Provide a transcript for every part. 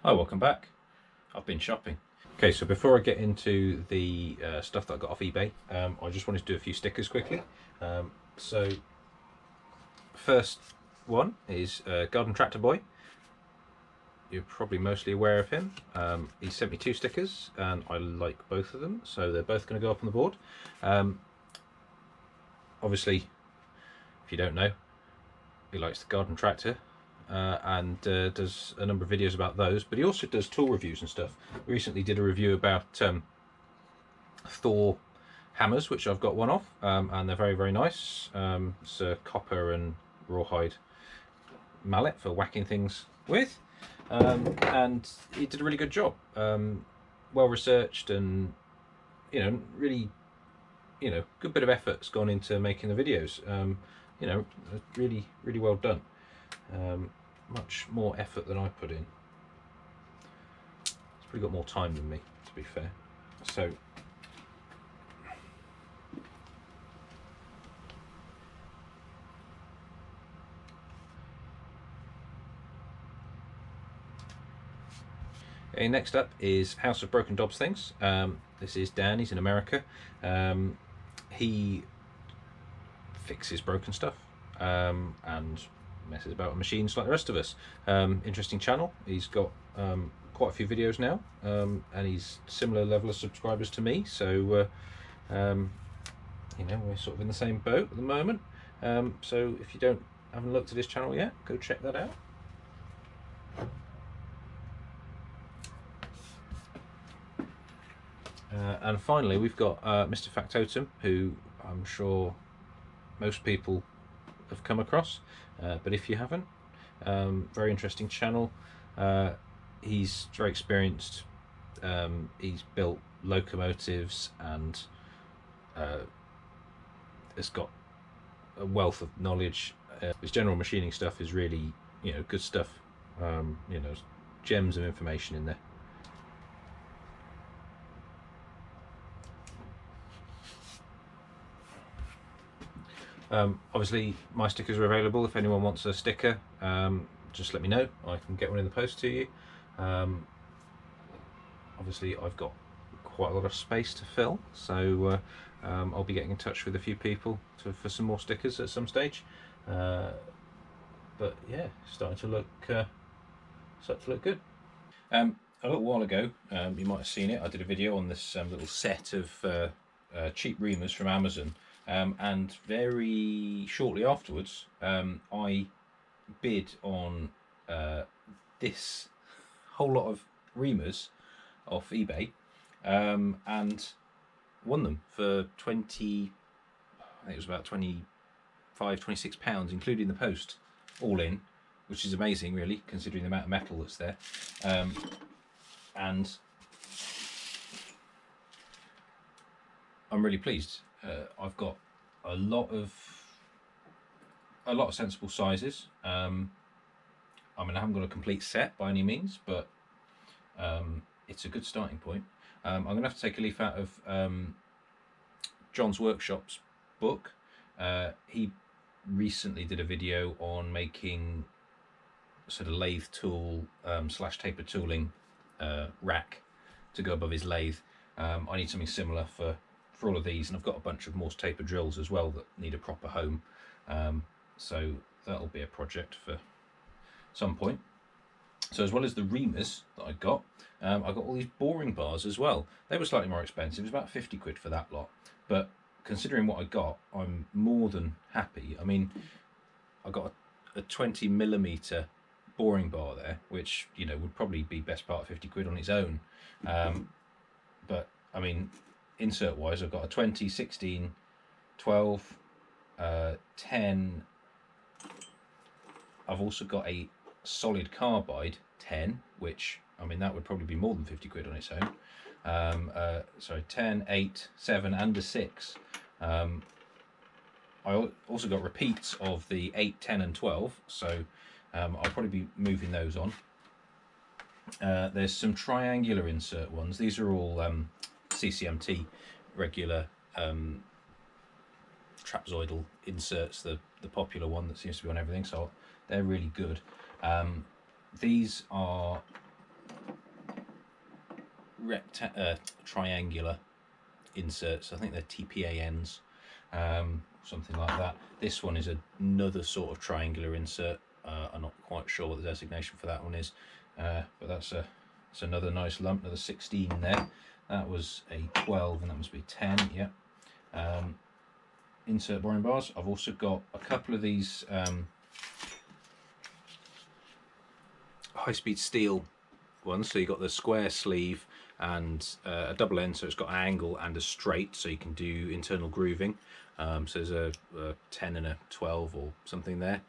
Hi, welcome back. I've been shopping. Okay, so before I get into the stuff that I got off eBay, I just wanted to do a few stickers quickly. So first one is Garden Tractor Boy. You're probably mostly aware of him. He sent me 2 stickers and I like both of them, so they're both going to go up on the board. Obviously, if you don't know, he likes the garden tractor. And does a number of videos about those, but he also does tool reviews and stuff. We recently did a review about Thor hammers, which I've got one of, and they're very nice. It's a copper and rawhide mallet for whacking things with, and he did a really good job. Well researched, and really, good bit of effort's gone into making the videos. Really well done. Much more effort than I put in. He's probably got more time than me, to be fair. So okay, next up is House of Broken Dobbs Things. This is Dan, he's in America. He fixes broken stuff and messes about with machines like the rest of us. Interesting channel. He's got quite a few videos now, and he's similar level of subscribers to me, so we're sort of in the same boat at the moment. So if you haven't looked at his channel yet, go check that out. And finally, we've got Mr. Factotum, who I'm sure most people have come across, but if you haven't, very interesting channel. He's very experienced. He's built locomotives and has got a wealth of knowledge. His general machining stuff is really good stuff. Gems of information in there. Obviously my stickers are available. If anyone wants a sticker, just let me know. I can get one in the post to you. Obviously I've got quite a lot of space to fill, so I'll be getting in touch with a few people for some more stickers at some stage. But yeah, starting to look good. A little while ago, you might have seen it, I did a video on this little set of cheap reamers from Amazon. And very shortly afterwards, I bid on this whole lot of reamers off eBay, and won them for 20, I think it was about 25, 26 pounds, including the post, all in, which is amazing really, considering the amount of metal that's there. And I'm really pleased. I've got a lot of sensible sizes. I mean, I haven't got a complete set by any means, but it's a good starting point. I'm going to have to take a leaf out of John's Workshop's book. He recently did a video on making sort of lathe tool slash taper tooling rack to go above his lathe. I need something similar for all of these, and I've got a bunch of Morse taper drills as well that need a proper home, so that'll be a project for some point. So as well as the reamers that I got all these boring bars as well. They were slightly more expensive. It was about 50 quid for that lot, but considering what I got, I'm more than happy. I mean, I got a 20mm boring bar there, which would probably be best part of 50 quid on its own, but I mean, insert wise, I've got a 20, 16, 12, 10. I've also got a solid carbide 10, which I mean that would probably be more than 50 quid on its own. Sorry, 10, 8, 7 and a 6. I also got repeats of the 8, 10 and 12, so I'll probably be moving those on. There's some triangular insert ones. These are all CCMT regular trapezoidal inserts, the popular one that seems to be on everything, so they're really good. These are triangular inserts. I think they're TPANs, something like that. This one is another sort of triangular insert. I'm not quite sure what the designation for that one is, but that's another nice lump, another 16 there. That was a 12 and that must be 10, yeah. Insert boring bars. I've also got a couple of these high-speed steel ones. So you've got the square sleeve and a double end, so it's got an angle and a straight, so you can do internal grooving. So there's a 10 and a 12 or something there,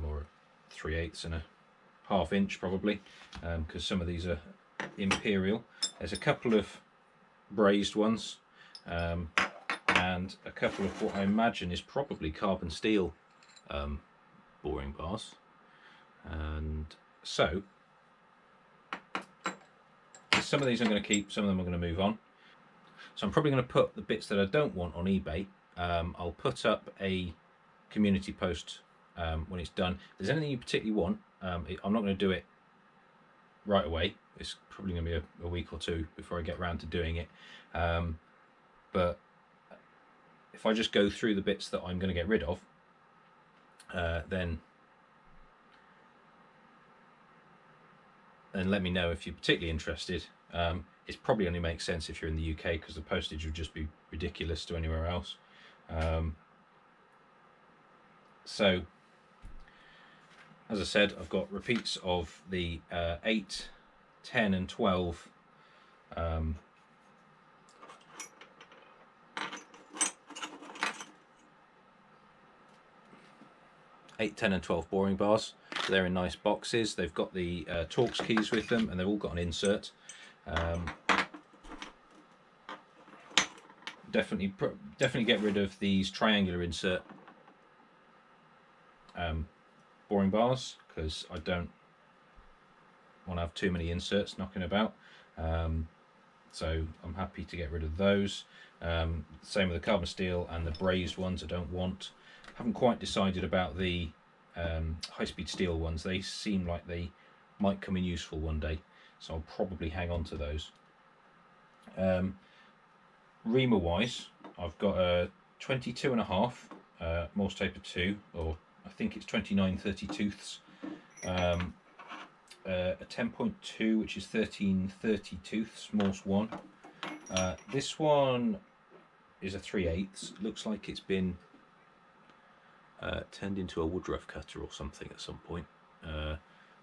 or a 3/8 and a ½ inch probably, because some of these are imperial. There's a couple of brazed ones, and a couple of what I imagine is probably carbon steel boring bars. And so some of these I'm going to keep, some of them I'm going to move on. So I'm probably going to put the bits that I don't want on eBay. I'll put up a community post when it's done. If there's anything you particularly want, I'm not going to do it right away. It's probably going to be a week or two before I get around to doing it. But if I just go through the bits that I'm going to get rid of, then let me know if you're particularly interested. It probably only makes sense if you're in the UK, because the postage would just be ridiculous to anywhere else. So, as I said, I've got repeats of the 8, 10 and 12 8, 10 and 12 boring bars. They're in nice boxes. They've got the Torx keys with them, and they've all got an insert. Definitely get rid of these triangular insert boring bars, because I don't want to have too many inserts knocking about. So I'm happy to get rid of those. Same with the carbon steel and the brazed ones I don't want. Haven't quite decided about the high-speed steel ones. They seem like they might come in useful one day, so I'll probably hang on to those. Reamer wise, I've got a 22.5 Morse taper 2, or I think it's 29/32ths, a 10.2, which is 13/32ths Morse 1. This one is a 3/8. Looks like it's been turned into a woodruff cutter or something at some point.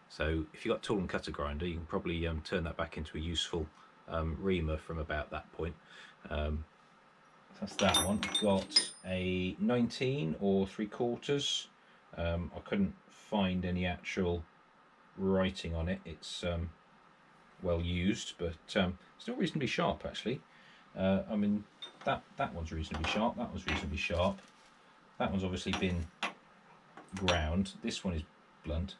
So if you've got tool and cutter grinder, you can probably turn that back into a useful reamer from about that point. That's that one. I've got a 19 or 3/4. I couldn't find any actual writing on it. It's well used, but still reasonably sharp actually. I mean, that one's reasonably sharp. That one's reasonably sharp. That one's obviously been ground. This one is blunt.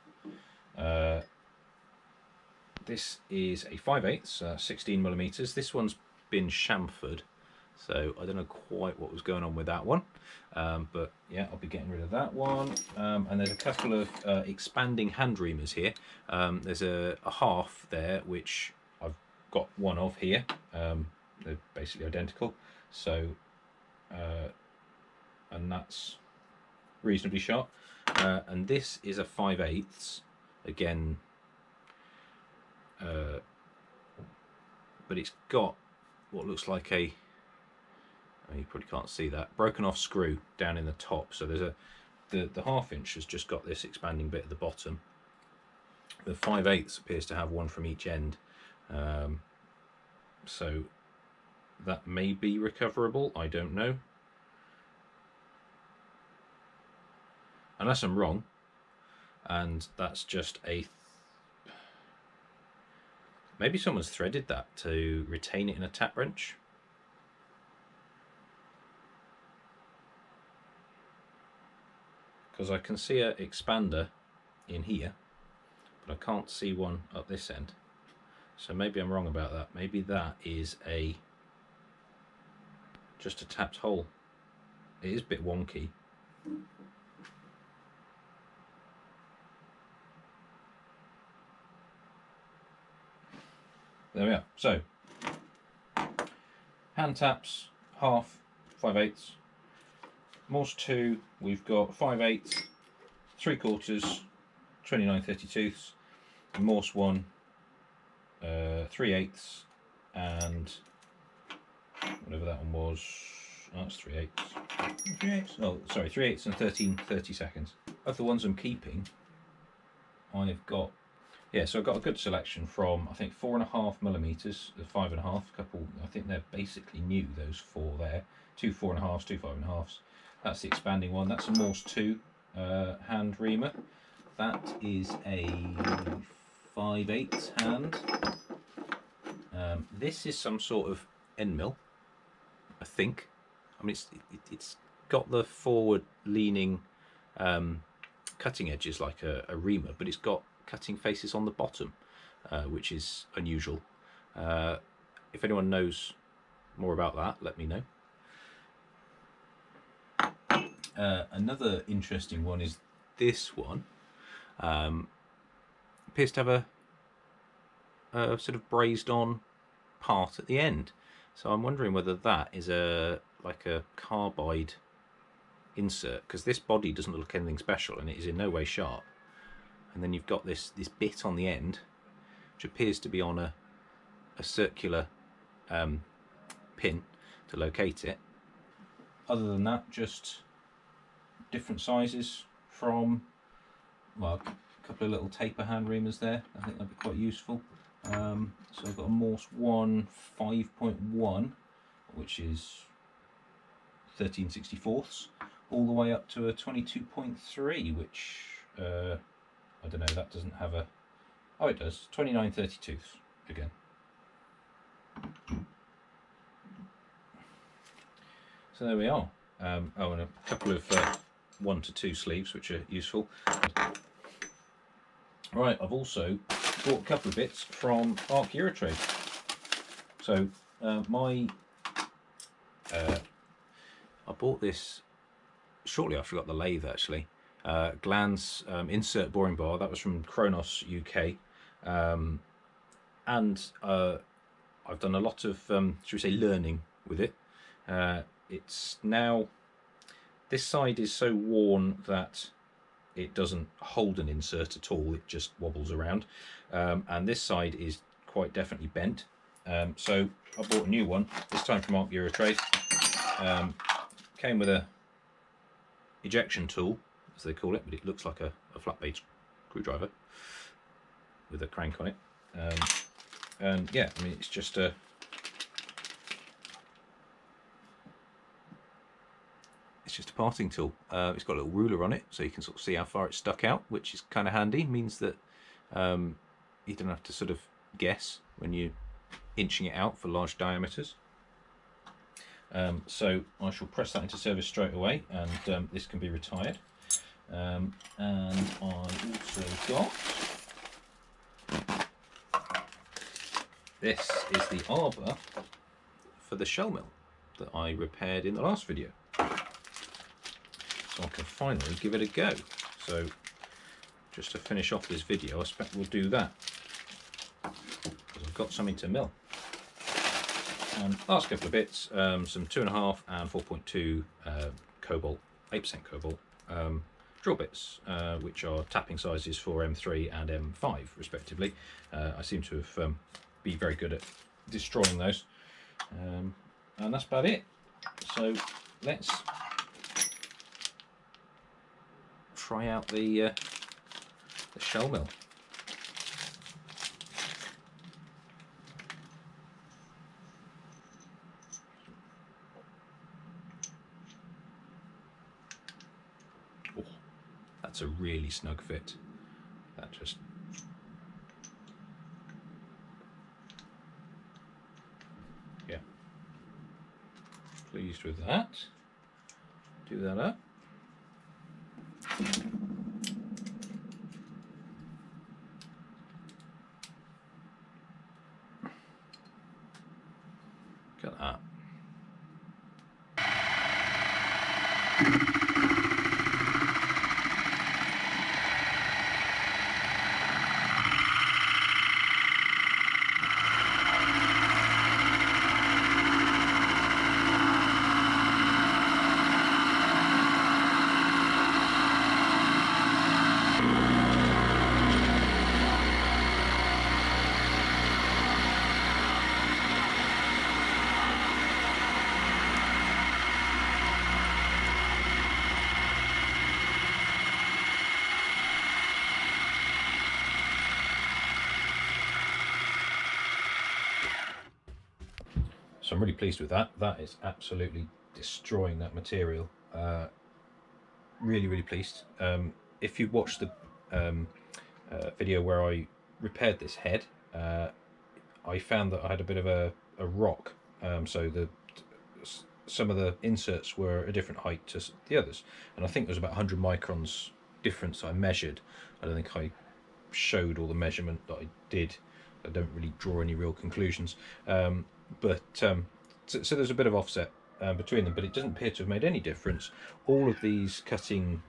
This is a 5/8, 16mm. This one's been chamfered, so I don't know quite what was going on with that one. But yeah, I'll be getting rid of that one. And there's a couple of expanding hand reamers here. There's a half there, which I've got one of here. They're basically identical. So, and that's reasonably sharp. And this is a 5/8, again, but it's got what looks like a, oh, you probably can't see that, broken off screw down in the top. So there's the ½ inch has just got this expanding bit at the bottom. The 5/8 appears to have one from each end. So that may be recoverable, I don't know. Unless I'm wrong, and that's just a... Maybe someone's threaded that to retain it in a tap wrench. Because I can see an expander in here, but I can't see one up this end. So maybe I'm wrong about that. Maybe that is just a tapped hole. It is a bit wonky. There we are. So hand taps, half, 5/8. Morse 2, we've got 5/8, 3/4, 29/32. Morse 1, 3/8, and whatever that one was. Oh, that's 3/8. 3/8. Oh, sorry, 3/8 and 13/32. Of the ones I'm keeping, I've got, yeah, so I've got a good selection from, I think, 4.5mm, the 5.5, couple, I think they're basically new, those 4 there. 2 4.5s, 2 5.5s. That's the expanding one. That's a Morse 2 hand reamer. That is a 5/8 hand. This is some sort of end mill, I think. I mean, it's got the forward leaning cutting edges like a reamer, but it's got cutting faces on the bottom, which is unusual. If anyone knows more about that, let me know. Another interesting one is this one. Appears to have a sort of brazed on part at the end, so I'm wondering whether that is like a carbide insert, because this body doesn't look anything special and it is in no way sharp. And then you've got this bit on the end which appears to be on a circular pin to locate it. Other than that, just different sizes from, well, a couple of little taper hand reamers there. I think that'd be quite useful. So I've got a Morse 1 5.1, which is 13/64, all the way up to a 22.3, which I don't know, that doesn't have a, oh it does, 29/32 again. So there we are. Oh, and a couple of 1 to 2 sleeves, which are useful. Right, I've also bought a couple of bits from Arc Eurotrade. So I bought this shortly after I got the lathe, actually. Glan's insert boring bar. That was from Kronos UK, and I've done a lot of should we say learning with it. It's now, this side is so worn that it doesn't hold an insert at all, it just wobbles around, and this side is quite definitely bent, so I bought a new one, this time from Arc Eurotrade. Came with a ejection tool, as they call it, but it looks like a flat blade screwdriver with a crank on it, and yeah, I mean, it's just a parting tool. It's got a little ruler on it, so you can sort of see how far it's stuck out, which is kind of handy. Means that you don't have to sort of guess when you're inching it out for large diameters. So I shall press that into service straight away, and this can be retired. And I also got, this is the arbor for the shell mill that I repaired in the last video. So I can finally give it a go. So just to finish off this video, I expect we'll do that, because I've got something to mill. And last couple of bits, some 2.5 and 4.2 cobalt, 8% cobalt drill bits, which are tapping sizes for M3 and M5 respectively. I seem to have be very good at destroying those, and that's about it. So let's try out the shell mill. Oh, that's a really snug fit. That just, yeah, pleased with that. Do that up. Look at that. So I'm really pleased with that. That is absolutely destroying that material. Really pleased. If you watched the video where I repaired this head, I found that I had a bit of a rock, so some of the inserts were a different height to the others, and I think there was about 100 microns difference I measured. I don't think I showed all the measurement that I did. I don't really draw any real conclusions, so there's a bit of offset between them, but it doesn't appear to have made any difference. All of these cutting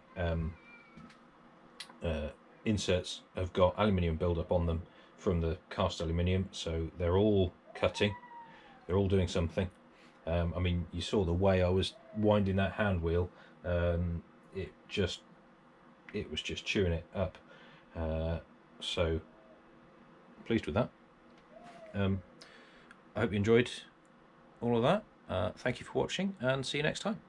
inserts have got aluminium buildup on them from the cast aluminium, so they're all cutting, they're all doing something. I mean, you saw the way I was winding that hand wheel. It was just chewing it up. So pleased with that. I hope you enjoyed all of that. Thank you for watching, and see you next time.